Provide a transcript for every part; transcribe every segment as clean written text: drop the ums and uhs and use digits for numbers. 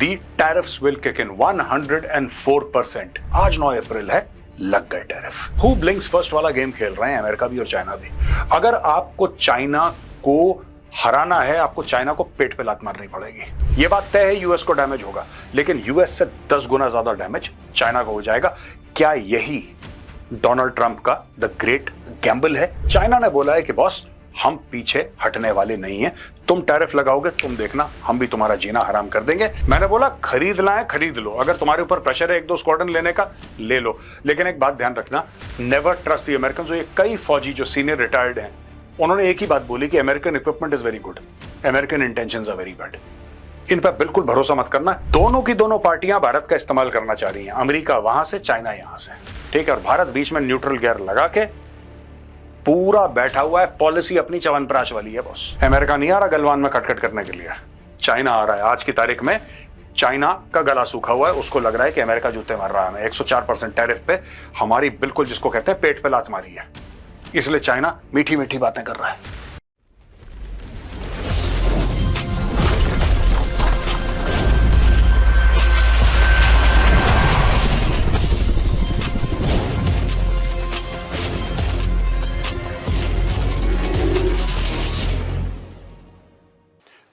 The tariffs will kick in 104%। आज 9 अप्रैल है, लग गए टैरिफ। हु ब्लिंक्स फर्स्ट वाला गेम खेल रहे हैं अमेरिका भी और चाइना भी। अगर आपको चाइना को हराना है, आपको चाइना को पेट पे लात मारनी पड़ेगी। यह बात तय है, यूएस को डैमेज होगा, लेकिन यूएस से 10 गुना ज्यादा डैमेज चाइना को हो जाएगा। क्या यही डोनाल्ड ट्रंप का द ग्रेट गैम्बल है? चाइना ने बोला है कि बॉस, हम पीछे हटने वाले नहीं हैं, तुम टैरिफ लगाओगे, तुम देखना, हम भी तुम्हारा जीना हराम कर देंगे। मैंने बोला खरीदना है खरीद लो, अगर तुम्हारे ऊपर प्रेशर है 1-2 स्क्वाड्रन लेने का ले लो, लेकिन एक बात ध्यान रखना, नेवर ट्रस्ट द अमेरिकन। ये कई फौजी जो सीनियर रिटायर्ड हैं, उन्होंने एक ही बात बोली कि American equipment is very good, American intentions are very bad. इन पर बिल्कुल भरोसा मत करना। दोनों की दोनों पार्टियां भारत का इस्तेमाल करना चाह रही हैं, अमेरिका वहां से, चाइना यहां से, ठीक है। और भारत बीच में न्यूट्रल गियर लगा के पूरा बैठा हुआ है, पॉलिसी अपनी च्यवनप्राश वाली है बॉस। अमेरिका नहीं आ रहा गलवान में कटकट करने के लिए, चाइना आ रहा है। आज की तारीख में चाइना का गला सूखा हुआ है, उसको लग रहा है कि अमेरिका जूते मार रहा है। 104% टैरिफ पे हमारी बिल्कुल जिसको कहते हैं पेट पे लात मारी है, इसलिए चाइना मीठी मीठी बातें कर रहा है।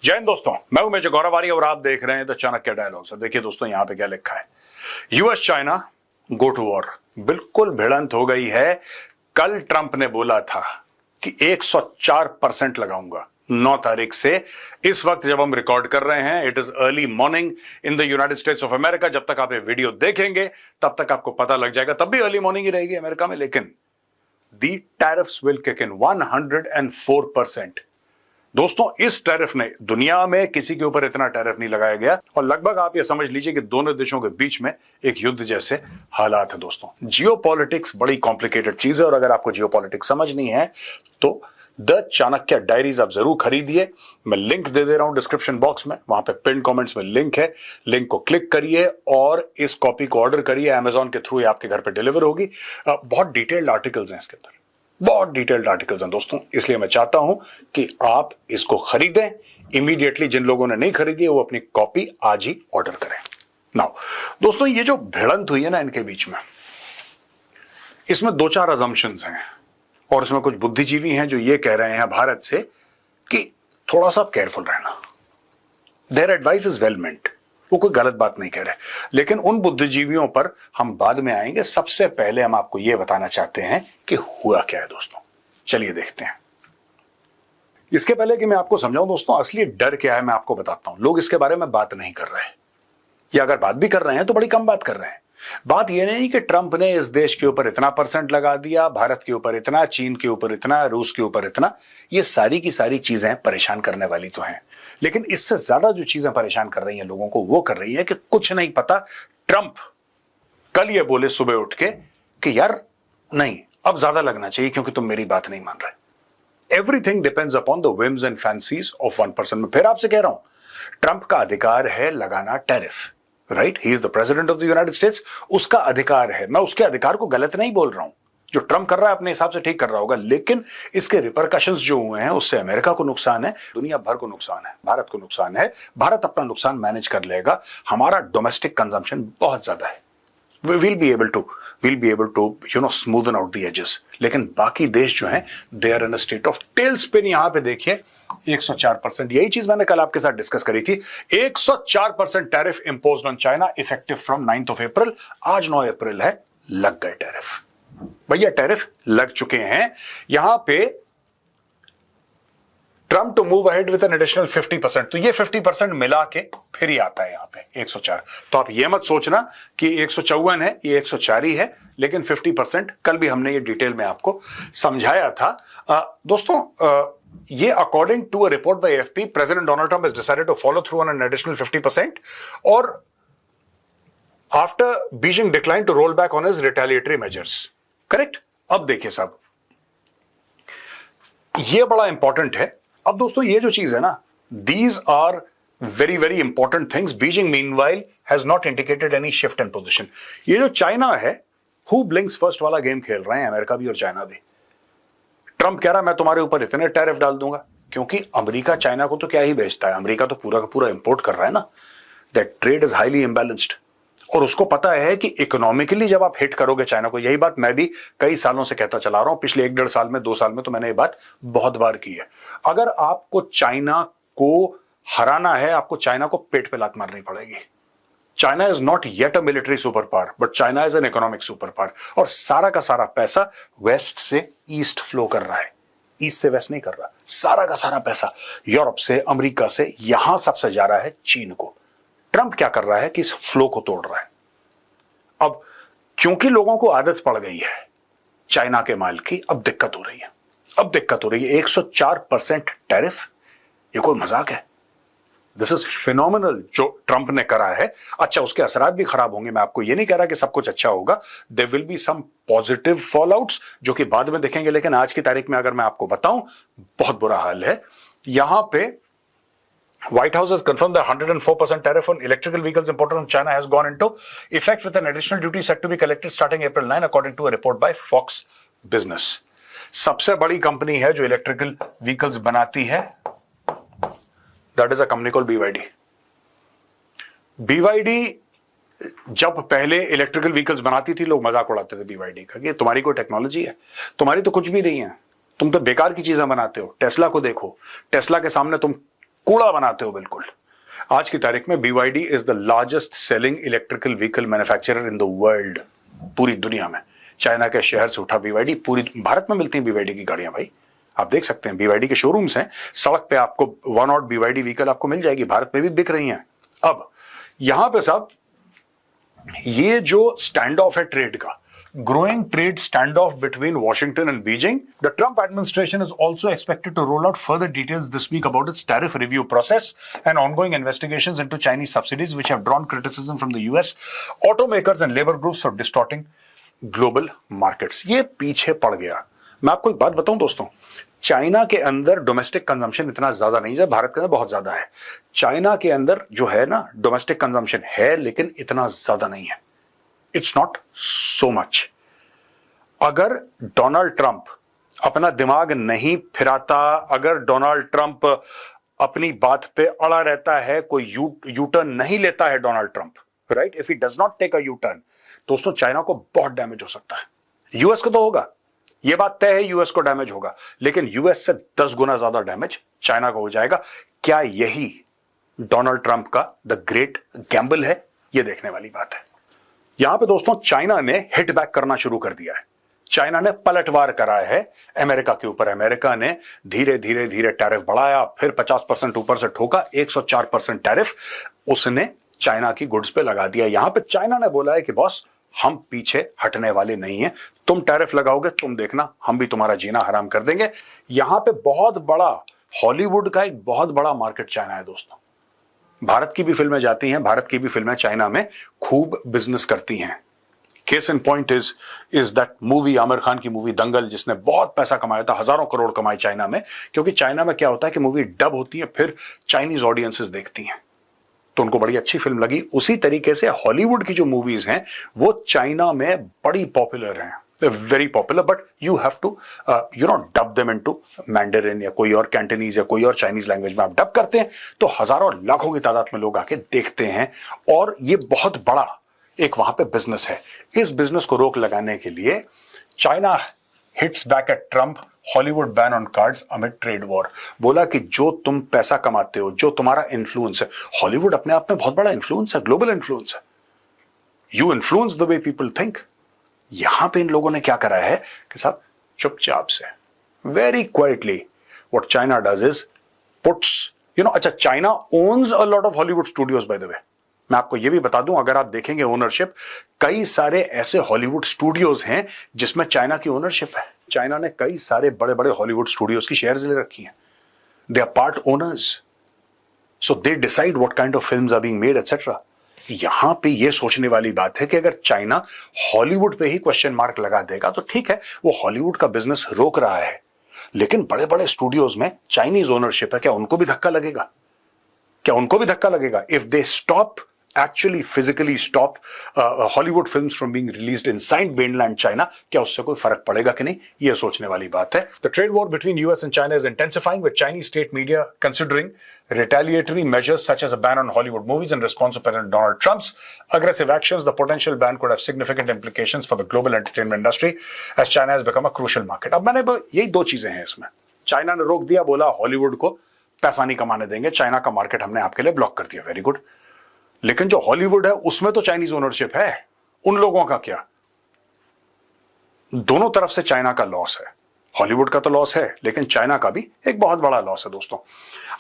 जय हिंद दोस्तों, मैं हूं मेजर गौरव और आप देख रहे हैं द चाणक्य डायलॉग्स। देखिए दोस्तों, यहां पे क्या लिखा है, US China go to war. बिल्कुल भिड़ंत हो गई है। कल ट्रंप ने बोला था कि 104% लगाऊंगा 9 तारीख से। इस वक्त जब हम रिकॉर्ड कर रहे हैं, it is early morning in the United states of America. जब तक आप ये वीडियो देखेंगे तब तक आपको पता लग जाएगा, तब भी अर्ली मॉर्निंग ही रहेगी अमेरिका में। लेकिन दी टैरिफ्स विल किक इन 104%। दोस्तों, इस टैरिफ ने दुनिया में किसी के ऊपर इतना टैरिफ नहीं लगाया गया, और लगभग आप ये समझ लीजिए कि दोनों देशों के बीच में एक युद्ध जैसे हालात है। दोस्तों, जियोपॉलिटिक्स बड़ी कॉम्प्लिकेटेड चीज है, और अगर आपको जियोपॉलिटिक्स समझनी है तो द चाणक्य डायरीज आप जरूर खरीदिए। मैं लिंक दे दे रहा हूं डिस्क्रिप्शन बॉक्स में, वहां पे पिन कमेंट्स में लिंक है, लिंक को क्लिक करिए और इस कॉपी को ऑर्डर करिए। अमेजॉन के थ्रू आपके घर पे डिलीवर होगी। बहुत डिटेल्ड आर्टिकल्स हैं इसके अंदर, बहुत डिटेल्ड आर्टिकल्स हैं दोस्तों, इसलिए मैं चाहता हूं कि आप इसको खरीदें इमीडिएटली। जिन लोगों ने नहीं खरीदी है वो अपनी कॉपी आज ही ऑर्डर करें। नाउ दोस्तों, ये जो भिड़ंत हुई है ना इनके बीच में, इसमें 2-4 अजम्पशंस हैं, और इसमें कुछ बुद्धिजीवी हैं जो ये कह रहे हैं भारत से कि थोड़ा सा केयरफुल रहना। देयर एडवाइस इज वेल मेंट, वो कोई गलत बात नहीं कह रहे, लेकिन उन बुद्धिजीवियों पर हम बाद में आएंगे। सबसे पहले हम आपको यह बताना चाहते हैं कि हुआ क्या है दोस्तों। चलिए देखते हैं। इसके पहले कि मैं आपको समझाऊं दोस्तों, असली डर क्या है मैं आपको बताता हूं। लोग इसके बारे में बात नहीं कर रहे हैं, या अगर बात भी कर रहे हैं तो बड़ी कम बात कर रहे हैं। बात यह नहीं कि ट्रंप ने इस देश के ऊपर इतना % लगा दिया, भारत के ऊपर इतना, चीन के ऊपर इतना, रूस के ऊपर इतना। ये सारी की सारी चीजें परेशान करने वाली तो हैं, लेकिन इससे ज्यादा जो चीजें परेशान कर रही हैं लोगों को, वो कर रही है कि कुछ नहीं पता। ट्रंप कल ये बोले सुबह उठ के कि यार नहीं, अब ज्यादा लगना चाहिए क्योंकि तुम मेरी बात नहीं मान रहे। Everything depends upon the whims and fancies of 1%। मैं फिर आपसे कह रहा हूं, ट्रंप का अधिकार है लगाना tariff, right? He is the president of the United states, उसका अधिकार है। मैं उसके अधिकार को गलत नहीं बोल रहा हूं, जो ट्रंप कर रहा है अपने हिसाब से ठीक कर रहा होगा, लेकिन इसके रिपरकशंस जो हुए हैं उससे अमेरिका को नुकसान है, दुनिया भर को नुकसान है, भारत को नुकसान है। भारत अपना नुकसान मैनेज कर लेगा, हमारा डोमेस्टिक कंजम्पशन बहुत ज्यादा है। we'll be able to smoothen out the edges, लेकिन बाकी देश जो हैं they are in a state of tailspin। यहां पे देखिए 104%, यही चीज मैंने कल आपके साथ डिस्कस करी थी। 104% tariff imposed on China effective from 9th of April। आज 9 अप्रैल है, लग गए टैरिफ। भैया टैरिफ लग चुके हैं। यहां पे Trump to move ahead with an additional 50%, तो ये 50% मिला के फिर ही आता है यहां पे 104। तो आप ये मत सोचना कि 154 है, ये 104 ही है, लेकिन 50% कल भी हमने ये डिटेल में आपको समझाया था। दोस्तों, ये according to a report by AFP, president Donald Trump has decided to follow through on an additional 50%, और after Beijing decline to roll back on his retaliatory measures. Correct? अब देखिए साहब, ये बड़ा इंपॉर्टेंट है। अब दोस्तों, ये जो चीज है ना, these are very very important things. Beijing meanwhile has not indicated any shift in position. ये जो चाइना है, हु ब्लिंक्स फर्स्ट वाला गेम खेल रहे हैं अमेरिका भी और चाइना भी। ट्रंप कह रहा है मैं तुम्हारे ऊपर इतने टैरिफ डाल दूंगा, क्योंकि अमेरिका चाइना को तो क्या ही बेचता है, अमेरिका तो पूरा का पूरा इंपोर्ट कर रहा है ना। That trade is highly imbalanced. और उसको पता है कि इकोनॉमिकली जब आप हिट करोगे चाइना को, यही बात मैं भी कई सालों से कहता चला रहा हूं, पिछले 1-1.5 साल में, 2 साल में तो मैंने ये बात बहुत बार की है। अगर आपको चाइना को हराना है, आपको चाइना को पेट पे लात मारनी पड़ेगी। China is not yet a military super power, but China is an economic super power. और सारा का सारा पैसा वेस्ट से ईस्ट फ्लो कर रहा है, ईस्ट से वेस्ट नहीं कर रहा। सारा का सारा पैसा यूरोप से, अमेरिका से, यहां सबसे जा रहा है चीन को। ट्रंप क्या कर रहा है कि इस फ्लो को तोड़ रहा है। अब क्योंकि लोगों को आदत पड़ गई है चाइना के माल की, अब दिक्कत हो रही है। अब दिक्कत हो रही है। 104% टैरिफ, ये कोई मजाक है? दिस इज फिनोमिनल जो ट्रंप ने करा है। अच्छा, उसके असरात भी खराब होंगे, मैं आपको ये नहीं कह रहा कि सब कुछ अच्छा होगा। There will be some positive fallouts जो कि बाद में देखेंगे, लेकिन आज की तारीख में अगर मैं आपको बताऊं, बहुत बुरा हाल है। यहां पे White House has confirmed that 104% tariff on electrical vehicles imported from China has gone into effect with an additional duty set to be collected starting April 9, according to a report by Fox Business. सबसे बड़ी company है जो electrical vehicles बनाती है, that is a company called BYD। BYD जब पहले electrical vehicles बनाती थी, लोग मजाक उड़ाते थे BYD का कि तुम्हारी कोई टेक्नोलॉजी है, तुम्हारी तो कुछ भी नहीं है, तुम तो बेकार की चीजें बनाते हो। टेस्ला को देखो, टेस्ला के सामने तुम कूड़ा बनाते हो बिल्कुल। आज की तारीख में BYD is the largest selling electrical vehicle manufacturer in the world, पूरी दुनिया में। चाइना के शहर से उठा BYD, पूरी भारत में मिलती हैं BYD की गाड़ियां भाई, आप देख सकते हैं। BYD के शोरूम्स हैं, सड़क पे आपको वन और BYD व्हीकल आपको मिल जाएगी, भारत में भी बिक रही हैं। अब यहां पे साहब ये जो स्टैंड ऑफ है ट्रेड का, growing trade standoff between Washington and Beijing. The Trump administration is also expected to roll out further details this week about its tariff review process and ongoing investigations into Chinese subsidies, which have drawn criticism from the US automakers and labor groups for distorting global markets. ये पीछे पड़ गया। मैं आपको एक बात बताऊं दोस्तों, चाइना के अंदर डोमेस्टिक कंजम्पशन इतना ज्यादा नहीं है, भारत के अंदर बहुत ज्यादा है। चाइना के अंदर जो है ना, डोमेस्टिक कंजम्पशन है, लेकिन इतना ज्यादा नहीं है। It's not so much. अगर डोनाल्ड ट्रंप अपना दिमाग नहीं फिराता, अगर डोनाल्ड ट्रंप अपनी बात पे अड़ा रहता है, कोई यू टर्न नहीं लेता है Donald Trump, right, if he does not take a U turn, दोस्तों चाइना को बहुत डैमेज हो सकता है। यूएस को तो होगा, यह बात तय है, यूएस को डैमेज होगा, लेकिन यूएस से 10 गुना ज्यादा डैमेज चाइना को हो जाएगा। क्या यही डोनाल्ड ट्रंप का द ग्रेट गैम्बल है? यह देखने वाली बात है। यहां पे दोस्तों चाइना ने हिट बैक करना शुरू कर दिया है। चाइना ने पलटवार करा है अमेरिका के ऊपर। अमेरिका ने धीरे धीरे धीरे टैरिफ बढ़ाया, फिर 50% ऊपर से ठोका, 104% टैरिफ उसने चाइना की गुड्स पे लगा दिया। यहां पे चाइना ने बोला है कि बॉस, हम पीछे हटने वाले नहीं हैं, तुम टैरिफ लगाओगे, तुम देखना, हम भी तुम्हारा जीना हराम कर देंगे। यहां पे बहुत बड़ा हॉलीवुड का एक बहुत बड़ा मार्केट चाइना है दोस्तों। भारत की भी फिल्में जाती हैं, भारत की भी फिल्में चाइना में खूब बिजनेस करती हैं। Case in point is that movie, Aamir Khan की मूवी दंगल, जिसने बहुत पैसा कमाया था, हजारों करोड़ कमाए चाइना में। क्योंकि चाइना में क्या होता है कि मूवी डब होती है, फिर चाइनीज ऑडियंसेस देखती हैं, तो उनको बड़ी अच्छी फिल्म लगी। उसी तरीके से हॉलीवुड की जो मूवीज हैं वो चाइना में बड़ी पॉपुलर हैं, very popular, but you have to dub them into Mandarin या कोई और कैंटनीज या कोई और चाइनीज लैंग्वेज में आप डब करते हैं, तो हजारों लाखों की तादाद में लोग आके देखते हैं। और ये बहुत बड़ा एक वहां पे बिजनेस है। इस बिजनेस को रोक लगाने के लिए China hits back at Trump, Hollywood ban on cards amid trade war. बोला कि जो तुम पैसा कमाते हो, जो तुम्हारा इन्फ्लुएंस है, हॉलीवुड अपने आप में बहुत बड़ा इन्फ्लुएंस है, ग्लोबल इन्फ्लुएंस है, you influence the way people think. यहां पे इन लोगों ने क्या करा है कि साहब चुपचाप से, very quietly, what China does is puts, अच्छा, China owns a lot of Hollywood studios by the way. मैं आपको यह भी बता दूं, अगर आप देखेंगे ओनरशिप, कई सारे ऐसे हॉलीवुड स्टूडियोज हैं जिसमें चाइना की ओनरशिप है। चाइना ने कई सारे बड़े बड़े हॉलीवुड स्टूडियोज की शेयर्स ले रखी हैं। They are part owners, so they decide what kind of films are being made etcetera. यहां पे यह सोचने वाली बात है कि अगर चाइना हॉलीवुड पे ही क्वेश्चन मार्क लगा देगा तो ठीक है, वो हॉलीवुड का बिजनेस रोक रहा है, लेकिन बड़े बड़े स्टूडियोज में चाइनीज ओनरशिप है, क्या उनको भी धक्का लगेगा? क्या उनको भी धक्का लगेगा? If they stop actually physically stop Hollywood films from being released inside mainland China, क्या उससे कोई फर्क पड़ेगा कि नहीं, ये सोचने वाली बात है. The trade war between US and China is intensifying, with Chinese state media considering retaliatory measures such as a ban on Hollywood movies in response to President Donald Trump's aggressive actions. The potential ban could have significant implications for the global entertainment industry as China has become a crucial market. अब मैंने यही दो चीजें हैं इसमें. China ने रोक दिया, बोला हॉलीवुड को पैसा नहीं कमाने देंगे, चाइना का मार्केट हमने आपके लिए ब्लॉक कर दिया, वेरी गुड. लेकिन जो हॉलीवुड है उसमें तो चाइनीज ओनरशिप है, उन लोगों का क्या? दोनों तरफ से चाइना का लॉस है. हॉलीवुड का तो लॉस है, लेकिन चाइना का भी एक बहुत बड़ा लॉस है दोस्तों.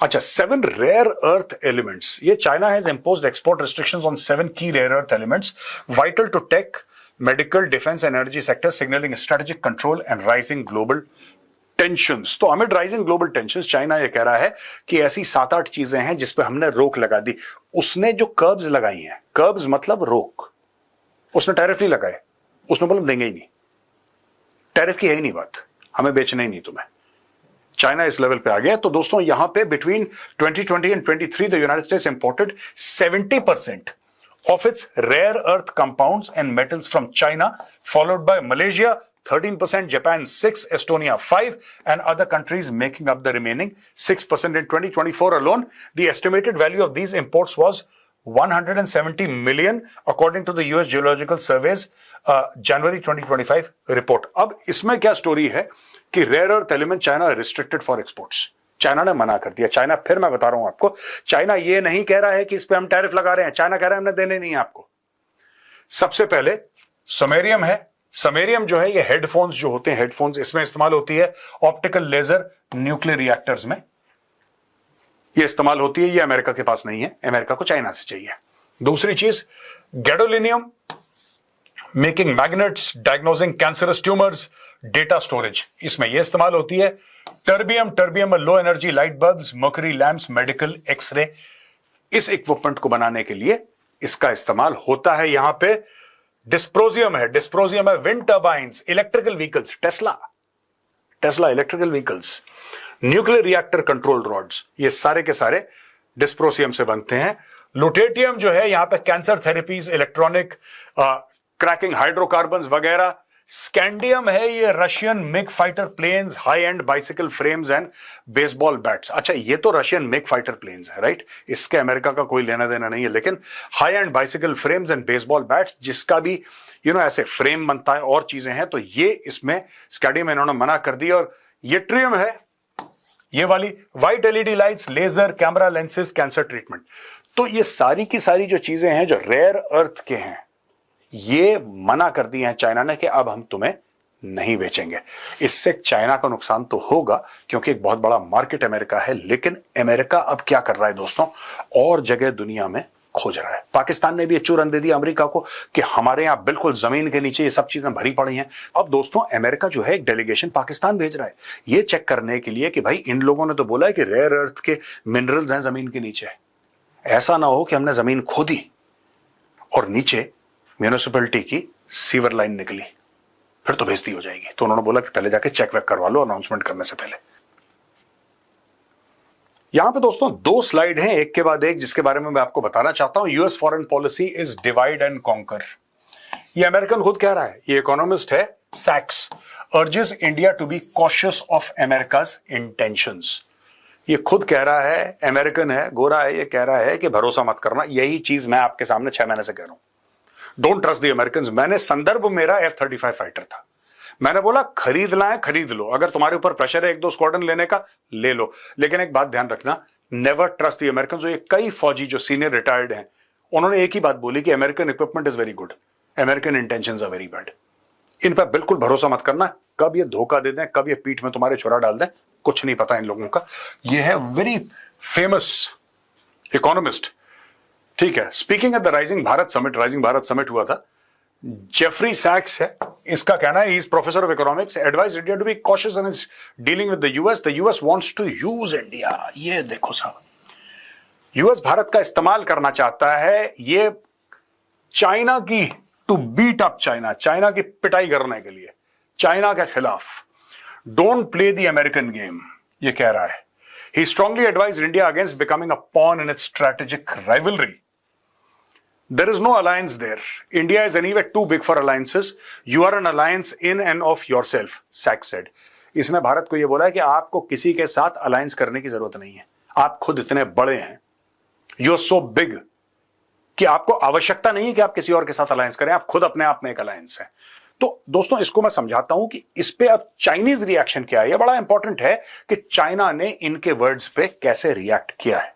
अच्छा, 7 रेयर अर्थ एलिमेंट्स, ये China has imposed export restrictions on 7 की rare earth elements vital to tech, medical, defence, energy sector, signalling strategic control and rising global tensions. तो amid rising global tensions China ये कह रहा है कि ऐसी 7-8 चीजें हैं जिस पे हमने रोक लगा दी. उसने जो कर्ब्स लगाई हैं, कर्ब्स मतलब रोक, उसने टैरिफ नहीं लगाए, उसने बोला देंगे ही नहीं, टैरिफ की है ही नहीं बात, हमें बेचना ही नहीं तुम्हें. चाइना इस लेवल पे आ गया. तो दोस्तों यहां पे between 2020 and 23 the United states imported 70% of its rare earth compounds and metals from China, followed by Malaysia 13%, Japan 6%, Estonia 5%, and other countries making up the remaining 6%. In 2024 alone, the estimated value of these imports was 170 million, according to the US Geological Survey's January 2025 report. अब इसमें क्या story है कि rare earth element China restricted for exports. China ने मना कर दिया. China, फिर मैं बता रहा हूं आपको, चाइना ये नहीं कह रहा है कि इस पे हम टैरिफ लगा रहे हैं, चाइना कह रहा है हमने देने नहीं है आपको. सबसे पहले समैरियम है. समैरियम जो है ये हेडफोन्स जो होते हैं, हेडफोन्स, इसमें इस्तेमाल होती है ऑप्टिकल लेजर न्यूक्लियर रिएक्टर्स में, ये इस्तेमाल होती है. ये अमेरिका के पास नहीं है, अमेरिका को चाइना से चाहिए. दूसरी चीज gadolinium, making magnets, diagnosing cancerous tumours, data storage, इसमें यह इस्तेमाल होती है. Terbium low energy light bulbs, mercury lamps, medical, x-ray, इस इक्विपमेंट को बनाने के लिए इसका इस्तेमाल होता है. यहां पे डिस्प्रोजियम है wind turbines, electrical vehicles, Tesla electrical vehicles, nuclear reactor control rods, ये सारे के सारे डिस्प्रोसियम से बनते हैं. लुटेटियम जो है यहां पे cancer therapies, electronic cracking, hydrocarbons वगैरह. स्कैंडियम है ये Russian MiG fighter planes, high end bicycle frames and baseball bats. अच्छा, ये तो रशियन मिग फाइटर प्लेन्स है, राइट, इसके अमेरिका का कोई लेना देना नहीं है. लेकिन high end bicycle frames and baseball bats, जिसका भी ऐसे फ्रेम बनता है और चीजें हैं, तो ये इसमें स्कैंडियम इन्होंने मना कर दी. और यट्रियम है ये वाली white LED lights, laser, camera lenses, cancer treatment. तो ये सारी की सारी जो चीजें हैं जो रेयर अर्थ के हैं, ये मना कर दिए हैं चाइना ने कि अब हम तुम्हें नहीं बेचेंगे. इससे चाइना का नुकसान तो होगा क्योंकि एक बहुत बड़ा मार्केट अमेरिका है. लेकिन अमेरिका अब क्या कर रहा है दोस्तों, और जगह दुनिया में खोज रहा है. पाकिस्तान ने भी एक चूरन दे दिया अमेरिका को कि हमारे यहां बिल्कुल जमीन के नीचे ये सब चीजें भरी पड़ी हैं. अब दोस्तों अमेरिका जो है एक डेलीगेशन पाकिस्तान भेज रहा है ये चेक करने के लिए कि भाई इन लोगों ने तो बोला है कि रेयर अर्थ के मिनरल्स हैं जमीन के नीचे. ऐसा ना हो कि हमने जमीन खोदी और नीचे म्यूनिसिपैलिटी की सीवर लाइन निकली, फिर तो बेइज्जती हो जाएगी. तो उन्होंने बोला कि पहले जाके चेक वेक करवा लो अनाउंसमेंट करने से पहले. यहां पे दोस्तों 2 स्लाइड हैं एक के बाद एक जिसके बारे में मैं आपको बताना चाहता हूं. US foreign policy is divide and conquer. ये अमेरिकन खुद कह रहा है, ये इकोनॉमिस्ट है सैक्स, urges India to be cautious of America's intentions. ये खुद कह रहा है, अमेरिकन है, गोरा है, ये कह रहा है कि भरोसा मत करना. यही चीज मैं आपके सामने 6 महीने से कह रहा हूं, डोंट ट्रस्ट द अमेरिकन. मैंने संदर्भ मेरा F-35 फाइटर था, मैंने बोला खरीदना है खरीद लो, अगर तुम्हारे ऊपर प्रेशर है 1-2 स्क्वाड्रन लेने का ले लो, लेकिन एक बात ध्यान रखना, नेवर ट्रस्ट द अमेरिकन. ये कई फौजी जो सीनियर रिटायर्ड हैं उन्होंने एक ही बात बोली कि American equipment is very good, American intentions are very bad. इन पर बिल्कुल भरोसा मत करना. कब ये धोखा दे दें, कब ये पीठ में तुम्हारे छुरा डाल दें, कुछ नहीं पता इन लोगों का. ये है वेरी फेमस इकोनॉमिस्ट, ठीक है. Speaking at the rising Bharat summit हुआ था. जेफरी सैक्स है, इसका कहना है, he is professor of economics, advise India to be cautious in its dealing with the US. The US wants to use India. ये देखो साहब, यूएस भारत का इस्तेमाल करना चाहता है ये चाइना की, to beat up China, China की पिटाई करने के लिए, चाइना के खिलाफ. Don't play the American game, ये कह रहा है. He strongly advised India against becoming a pawn in its strategic rivalry. There is no alliance there. India is anyway too big for alliances. You are an alliance in and of yourself, Sachs said. इसने भारत को यह बोला है कि आपको किसी के साथ अलायंस करने की जरूरत नहीं है, आप खुद इतने बड़े हैं, यू आर सो बिग कि आपको आवश्यकता नहीं है कि आप किसी और के साथ अलायंस करें, आप खुद अपने आप में एक अलायंस है। तो दोस्तों इसको मैं समझाता हूं कि इस पे अब चाइनीज रिएक्शन क्या है। यह बड़ा इंपॉर्टेंट है कि चाइना ने इनके वर्ड्स पे कैसे रिएक्ट किया है।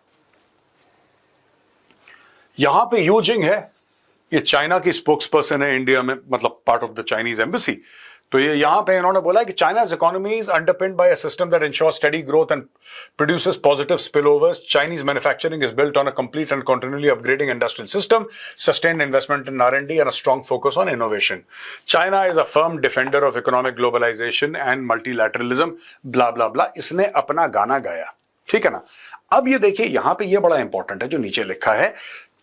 यहां पे यू जिंग है, ये चाइना की स्पोक्स पर्सन है इंडिया में, मतलब part of the Chinese embassy. तो ये यहां पे इन्होंने बोला कि China's economy is underpinned by a system that ensures steady growth and produces positive spillovers. Chinese manufacturing is built on a complete and continually upgrading industrial system, sustained investment in R&D and a strong focus on innovation. China is a firm defender of economic globalisation and multilateralism, blah blah blah. इसने अपना गाना गाया, ठीक है ना। अब ये देखिए यहां पे ये बड़ा इंपॉर्टेंट है जो नीचे लिखा है,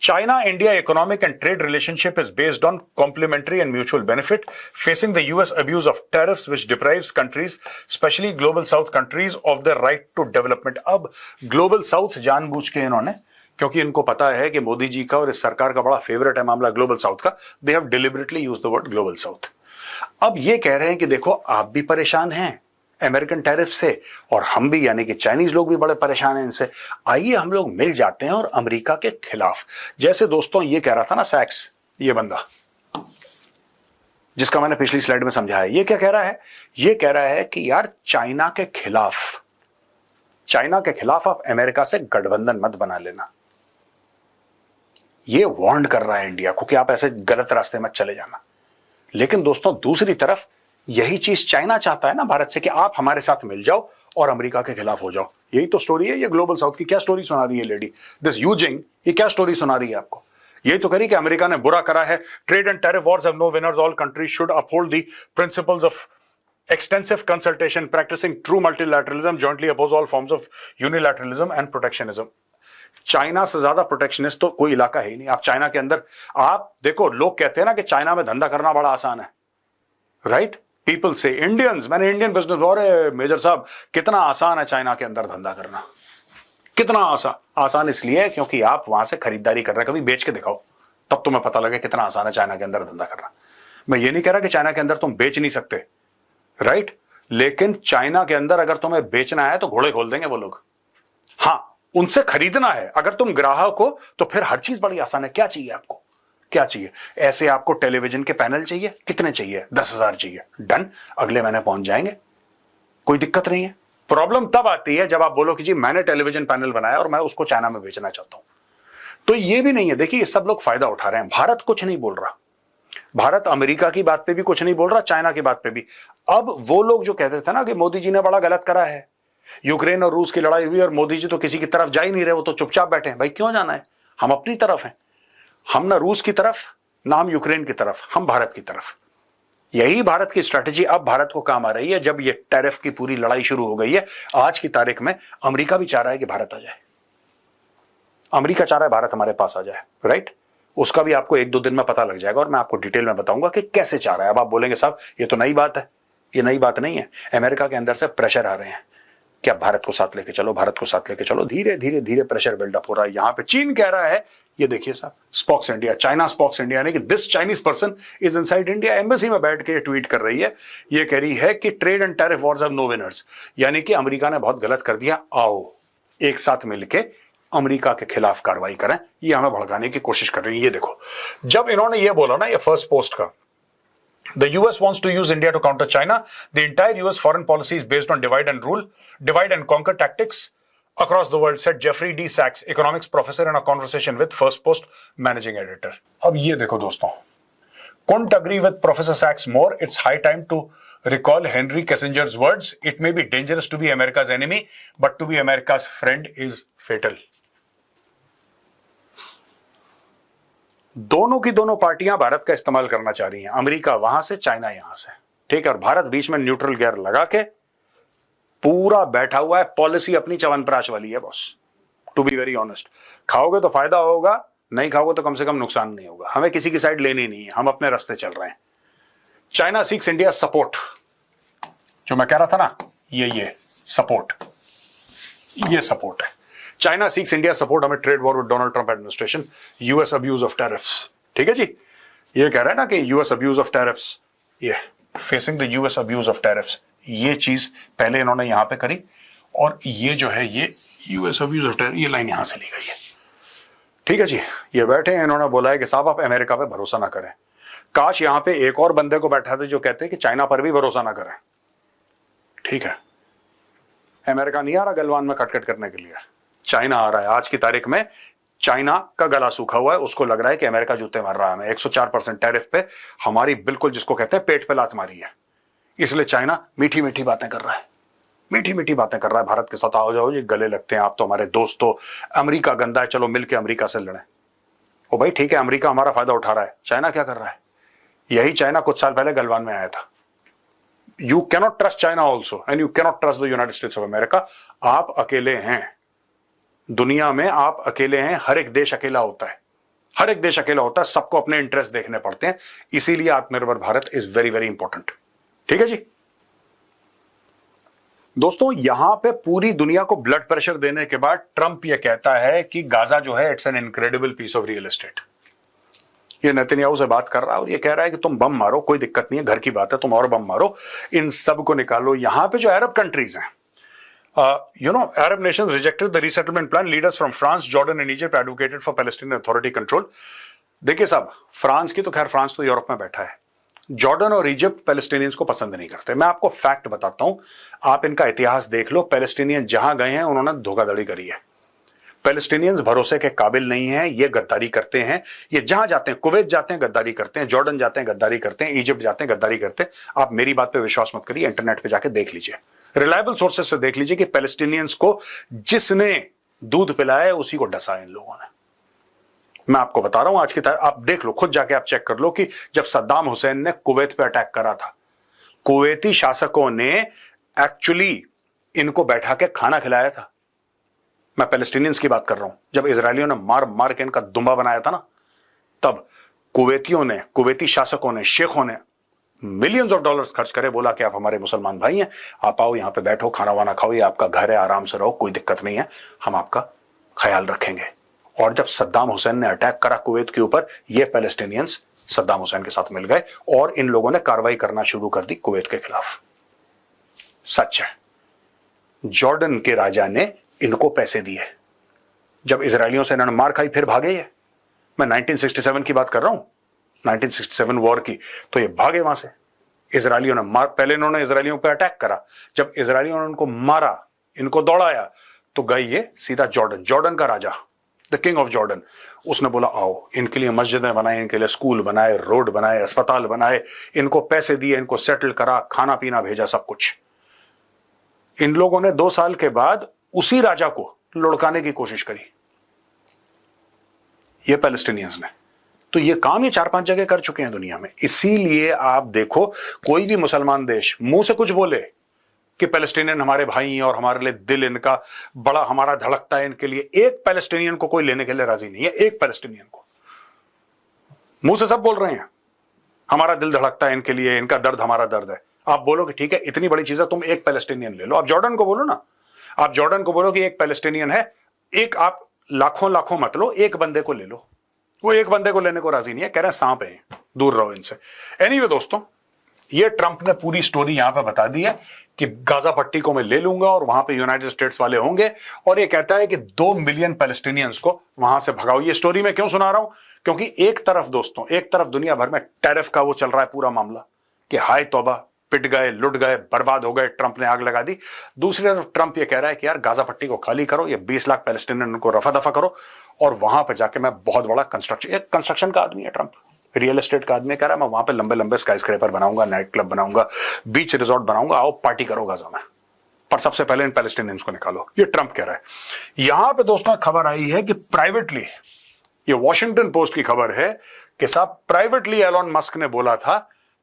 China India economic and trade relationship is based on complementary and mutual benefit, facing the US abuse of tariffs which deprives countries, especially global south countries, of their right to development। अब global south जानबूझ के इन्होंने, क्योंकि इनको पता है कि मोदी जी का और इस सरकार का बड़ा फेवरेट है मामला ग्लोबल साउथ का, they have deliberately used the word global south। अब ये कह रहे हैं कि देखो आप भी परेशान हैं अमेरिकन टैरिफ से, और हम भी यानी कि चाइनीज लोग भी बड़े परेशान हैं इनसे, आइए हम लोग मिल जाते हैं और अमेरिका के खिलाफ। जैसे दोस्तों ये कह रहा था ना सैक्स, ये बंदा जिसका मैंने पिछली स्लाइड में समझाया, ये क्या कह रहा है, ये कह रहा है कि यार चाइना के खिलाफ आप अमेरिका से गठबंधन मत बना लेना। ये वार्न कर रहा है इंडिया को कि आप ऐसे गलत रास्ते मत चले जाना। लेकिन दोस्तों दूसरी तरफ यही चीज चाइना चाहता है ना भारत से कि आप हमारे साथ मिल जाओ और अमेरिका के खिलाफ हो जाओ। यही तो स्टोरी है ये ग्लोबल साउथ की। क्या स्टोरी सुना रही है लेडी दिस यू जिंग, ये क्या स्टोरी सुना रही है आपको? यही तो करी कि अमेरिका ने बुरा करा है, trade and tariff wars have no winners, all countries should uphold the principles of extensive consultation, practicing true multilateralism, jointly oppose all forms of unilateralism and protectionism। China से ज्यादा प्रोटेक्शनिस्ट तो कोई इलाका है ही नहीं। आप चाइना के अंदर आप देखो, लोग कहते हैं ना कि चाइना में धंधा करना बड़ा आसान है, राइट? पीपल से इंडियंस, मैंने इंडियन बिजनेस, अरे मेजर साहब कितना आसान है चाइना के अंदर धंधा करना, कितना आसान इसलिए क्योंकि आप वहां से खरीदारी कर रहे हैं। कभी बेच के दिखाओ तब तुम्हें पता लगे कितना आसान है चाइना के अंदर धंधा करना। मैं ये नहीं कह रहा कि चाइना के अंदर तुम बेच नहीं सकते, राइट? लेकिन चाइना के अंदर अगर तुम्हें बेचना है तो घोड़े खोल देंगे वो लोग। हाँ, उनसे खरीदना है अगर तुम ग्राहक हो तो फिर हर चीज बड़ी आसान है। क्या चाहिए आपको, क्या चाहिए? ऐसे आपको टेलीविजन के पैनल चाहिए, कितने चाहिए? 10,000 चाहिए, डन, अगले महीने पहुंच जाएंगे, कोई दिक्कत नहीं है। प्रॉब्लम तब आती है जब आप बोलो कि जी मैंने टेलीविजन पैनल बनाया और मैं उसको चाइना में बेचना चाहता हूं। तो ये भी नहीं है। देखिए सब लोग फायदा उठा रहे हैं, भारत कुछ नहीं बोल रहा, भारत अमेरिका की बात पे भी कुछ नहीं बोल रहा, चाइना की बात पे भी। अब वो लोग जो कहते थे ना कि मोदी जी ने बड़ा गलत करा है, यूक्रेन और रूस की लड़ाई हुई और मोदी जी तो किसी की तरफ जा ही नहीं रहे, वो तो चुपचाप बैठे हैं। भाई क्यों जाना है, हम अपनी तरफ हैं, हम ना रूस की तरफ ना हम यूक्रेन की तरफ, हम भारत की तरफ। यही भारत की स्ट्रैटेजी अब भारत को काम आ रही है जब ये टैरिफ की पूरी लड़ाई शुरू हो गई है। आज की तारीख में अमेरिका भी चाह रहा है कि भारत आ जाए, अमेरिका चाह रहा है भारत हमारे पास आ जाए, राइट? उसका भी आपको 1-2 दिन में पता लग जाएगा और मैं आपको डिटेल में बताऊंगा कि कैसे चाह रहा है। अब आप बोलेंगे साहब ये तो नई बात है, ये नई बात नहीं है। अमेरिका के अंदर से प्रेशर आ रहे हैं कि आप भारत को साथ लेके चलो, भारत को साथ लेके चलो। धीरे धीरे धीरे प्रेशर बिल्डअप हो रहा है। यहां पे चीन कह रहा है, ये देखिए साहब, स्पॉक्स इंडिया, चाइना स्पॉक्स इंडिया, यानी कि this Chinese person is inside India, embassy में बैठ के ट्वीट कर रही है। ये कह रही है कि trade and tariff wars have no winners, यानी कि अमेरिका ने बहुत गलत कर दिया, आओ एक साथ मिलके अमेरिका के खिलाफ कार्रवाई करें। ये हमें भड़काने की कोशिश कर रही है। ये देखो, जब इन्होंने ये बोला ना, ये फर्स्ट पोस्ट का, The US wants to use India to counter China. The entire US foreign policy is based on divide and rule, divide and conquer tactics across the world, said Jeffrey D. Sachs, economics professor, in a conversation with First Post managing editor. अब ये देखो दोस्तों, couldn't agree with Professor Sachs more. It's high time to recall Henry Kissinger's words. It may be dangerous to be America's enemy, but to be America's friend is fatal. दोनों की दोनों पार्टियां भारत का इस्तेमाल करना चाह रही हैं, अमेरिका वहां से, चाइना यहां से, ठीक है? और भारत बीच में न्यूट्रल गियर लगा के पूरा बैठा हुआ है। पॉलिसी अपनी च्यवनप्राश वाली है boss, to be very honest. खाओगे तो फायदा होगा, नहीं खाओगे तो कम से कम नुकसान नहीं होगा। हमें किसी की साइड लेनी नहीं है, हम अपने रास्ते चल रहे हैं। चाइना सीक्स इंडिया सपोर्ट, जो मैं कह रहा था ना, ये सपोर्ट, ये सपोर्ट है। चाइना सीक्स इंडिया सपोर्ट हमें trade war with Donald Trump administration, US abuse of tariffs. ठीक है जी, ये कह रहा है ना कि यूएस अब्यूज ऑफ टैरिफ्स, ये facing the US abuse of tariffs, ये चीज पहले इन्होंने यहां पे करी, और ये जो है ये यूएस अब्यूज ऑफ टैरिफ, ये लाइन यहां से ली गई है। ठीक है जी, ये बैठे हैं, इन्होंने बोला है कि साहब आप अमेरिका पे भरोसा ना करें। काश यहां पे एक और बंदे को बैठा थे जो कहते हैं कि चाइना पर भी भरोसा ना करें। ठीक है, अमेरिका नहीं आ रहा गलवान में कटकट करने के लिए, चाइना आ रहा है। आज की तारीख में चाइना का गला सूखा हुआ है, उसको लग रहा है कि अमेरिका जूते मार रहा है हमें। 104% टैरिफ पे हमारी बिल्कुल जिसको कहते हैं पेट पे लात मारी है, इसलिए चाइना मीठी मीठी बातें कर रहा है, मीठी मीठी बातें कर रहा है भारत के साथ। आओ जाओ जी, गले लगते हैं, आप तो हमारे दोस्त हो, अमेरिका गंदा है, चलो मिलके अमेरिका से लड़ें। ओ भाई ठीक है, अमेरिका हमारा फायदा उठा रहा है, चाइना क्या कर रहा है? यही चाइना कुछ साल पहले गलवान में आया था। You cannot trust China also and you cannot trust the United states of America. आप अकेले हैं दुनिया में, आप अकेले हैं, हर एक देश अकेला होता है, हर एक देश अकेला होता है, सबको अपने इंटरेस्ट देखने पड़ते हैं, इसीलिए आत्मनिर्भर Bharat is very very important. ठीक है जी दोस्तों, यहां पे पूरी दुनिया को ब्लड प्रेशर देने के बाद ट्रंप यह कहता है कि गाजा जो है it's an incredible piece of real estate. ये नेतन्याहू से बात कर रहा है और ये कह रहा है कि तुम बम मारो, कोई दिक्कत नहीं है, घर की बात है, तुम और बम मारो, इन सब को निकालो। यहां पे जो अरब कंट्रीज हैं, Arab nations rejected the resettlement plan. Leaders from France, Jordan and Egypt advocated for Palestinian Authority control. देखिए साहब, फ्रांस की तो खैर, फ्रांस तो यूरोप में बैठा है, जॉर्डन और इजिप्ट पैलेस्टीनियंस को पसंद नहीं करते। मैं आपको फैक्ट बताता हूं, आप इनका इतिहास देख लो। पैलेस्टीनियन जहां गए हैं उन्होंने धोखाधड़ी करी है। पैलेस्टीनियंस भरोसे के काबिल नहीं है, ये गद्दारी करते हैं। ये जहां जाते हैं, कुवैत जाते हैं गद्दारी करते हैं, जॉर्डन जाते हैं गद्दारी करते हैं, इजिप्ट जाते हैं गद्दारी करते हैं। आप मेरी बात पे विश्वास मत करिए, इंटरनेट पे जाके देख लीजिए, रिलायबल सोर्सेस से देख लीजिए कि पैलेस्टीनियंस को जिसने दूध पिलाया है उसी को डसा इन लोगों ने। मैं आपको बता रहा हूं आज की तरह, आप देख लो, खुद जाके आप चेक कर लो कि जब सद्दाम हुसैन ने कुवैत पे अटैक करा था, कुवैती शासकों ने एक्चुअली इनको बैठा के खाना खिलाया था। मैं पैलेस्टीनियंस की बात कर रहा हूं। जब इजरायलियों ने मार मार के इनका दुम्बा बनाया था ना, तब कुवैतियों ने, कुवैती शासकों ने, शेखों ने मिलियंस ऑफ डॉलर्स खर्च करे, बोला कि आप हमारे मुसलमान भाई हैं, आप आओ यहां पे बैठो, खाना वाना खाओ, ये आपका घर है, आराम से रहो, कोई दिक्कत नहीं है, हम आपका ख्याल रखेंगे। और जब सद्दाम हुसैन ने अटैक करा कुवैत के ऊपर, ये पैलेस्टीनियंस सद्दाम हुसैन के साथ मिल गए और इन लोगों ने कार्रवाई करना शुरू कर दी कुवैत के खिलाफ। सच है, जॉर्डन के राजा ने इनको पैसे दिए। जब इजरायलियों से इन्होंने मार खाई, फिर भागे ये। मैं 1967 की बात कर रहा हूं, 1967 वॉर की, तो ये भागे वहां से। इजरायलियों ने मार, पहले इन्होंने इजरायलियों पर अटैक करा, जब इजरायलियों ने उनको मारा, इनको दौड़ाया, तो गए ये सीधा जॉर्डन, जॉर्डन का राजा, द किंग ऑफ जॉर्डन। उसने बोला आओ, इनके लिए मस्जिदें बनाए, इनके लिए स्कूल बनाए, रोड बनाए, अस्पताल बनाए, इनको पैसे दिए, इनको सेटल करा, खाना पीना भेजा, सब कुछ। इन लोगों ने 2 साल के बाद उसी राजा को लुढ़काने की कोशिश करी, ये पैलेस्टीनियंस ने। तो ये काम ये 4-5 जगह कर चुके हैं दुनिया में। इसीलिए आप देखो, कोई भी मुसलमान देश मुंह से कुछ बोले कि पैलेस्टीनियन हमारे भाई हैं और हमारे लिए दिल इनका बड़ा, हमारा धड़कता है इनके लिए, एक पैलेस्टीनियन को कोई लेने के लिए राजी नहीं है। एक पैलेस्टीनियन को, मुंह से सब बोल रहे हैं हमारा दिल धड़कता है इनके लिए, इनका दर्द हमारा दर्द है। आप बोलो कि ठीक है, इतनी बड़ी चीज है, तुम एक पैलेस्टीनियन ले लो। आप जॉर्डन को बोलो ना, आप जॉर्डन को बोलो कि एक पैलेस्टीनियन है, एक, आप लाखों लाखों मत लो, एक बंदे को ले लो। वो एक बंदे को लेने को राजी नहीं है, कह रहे हैं सांप है, दूर रहो इनसे। एनीवे दोस्तों, ये ट्रंप ने पूरी स्टोरी यहां पे बता दी है कि गाजा पट्टी को मैं ले लूंगा और वहां पे यूनाइटेड स्टेट्स वाले होंगे, और ये कहता है कि 2 मिलियन पैलेस्टीनियंस को वहां से भगाओ। ये स्टोरी मैं क्यों सुना रहा हूं? क्योंकि एक तरफ दोस्तों, एक तरफ दुनिया भर में टैरिफ का वो चल रहा है पूरा मामला कि हाय तौबा, पिट गए, लुट गए, बर्बाद हो गए, ट्रंप ने आग लगा दी। दूसरी तरफ ट्रंप ये कह रहा है कि यार गाजा पट्टी को खाली करो, ये 20 लाख पैलेस्टीनियन को रफा दफा करो, और वहां पर जाके मैं बहुत बड़ा कंस्ट्रक्शन का आदमी है ट्रंप, रियल एस्टेट का आदमी, कह रहा है मैं वहां पे लंबे लंबे स्काई स्क्रैपर बनाऊंगा, नाइट क्लब बनाऊंगा, बीच रिजॉर्ट बनाऊंगा, आओ पार्टी करो गाजा में, पर सबसे पहले इन पैलेस्टीनियंस को निकालो। ये ट्रंप कह रहा है। यहां पे दोस्तों खबर आई है कि प्राइवेटली, ये वॉशिंगटन पोस्ट की खबर है कि साहब प्राइवेटली एलोन मस्क ने बोला था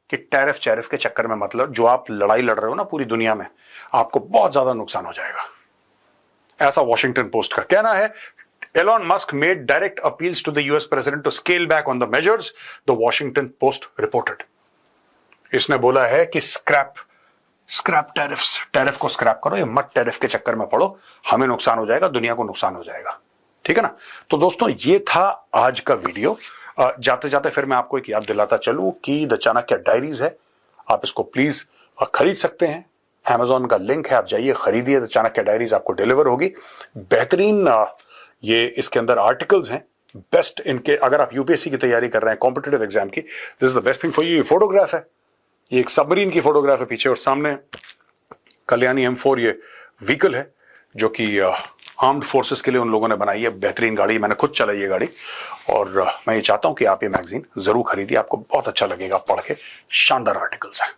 कि टैरिफ चैरिफ के चक्कर में, मतलब जो आप लड़ाई लड़ रहे हो ना पूरी दुनिया में, आपको बहुत ज्यादा नुकसान हो जाएगा, ऐसा वॉशिंगटन पोस्ट का कहना है। Elon Musk made direct appeals to the US president to scale back on the measures, the Washington Post reported. इसने बोला है कि स्क्रैप स्क्रैप टैरिफ्स, टैरिफ को स्क्रैप करो, ये मत टैरिफ के चक्कर में पड़ो, हमें नुकसान हो जाएगा, दुनिया को नुकसान हो जाएगा। ठीक है ना। तो दोस्तों ये था आज का वीडियो। जाते जाते फिर मैं आपको एक याद दिलाता चलूं कि द चाणक्य डायरीज है, आप इसको प्लीज खरीद सकते हैं। Amazon का लिंक है, आप जाइए खरीदिए, द चाणक्य डायरीज आपको डिलीवर होगी। बेहतरीन ये इसके अंदर आर्टिकल्स हैं, बेस्ट इनके। अगर आप यूपीएससी की तैयारी कर रहे हैं, कॉम्पिटिटिव एग्जाम की, this is the best thing for you. ये फोटोग्राफ है, ये एक सबमरीन की फोटोग्राफ है पीछे, और सामने कल्याणी M4 ये व्हीकल है जो कि आर्म्ड फोर्सेस के लिए उन लोगों ने बनाई है। बेहतरीन गाड़ी, मैंने खुद चलाई है गाड़ी, और मैं ये चाहता हूं कि आप ये मैगजीन जरूर खरीदिए, आपको बहुत अच्छा लगेगा पढ़ के, शानदार आर्टिकल्स हैं।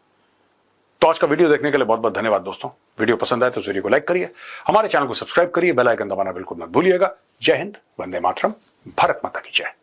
तो आज का वीडियो देखने के लिए बहुत बहुत धन्यवाद दोस्तों। वीडियो पसंद आए तो वीडियो को लाइक करिए, हमारे चैनल को सब्सक्राइब करिए, बेल आइकन दबाना बिल्कुल मत भूलिएगा। जय हिंद, वंदे मातरम, भारत माता की जय।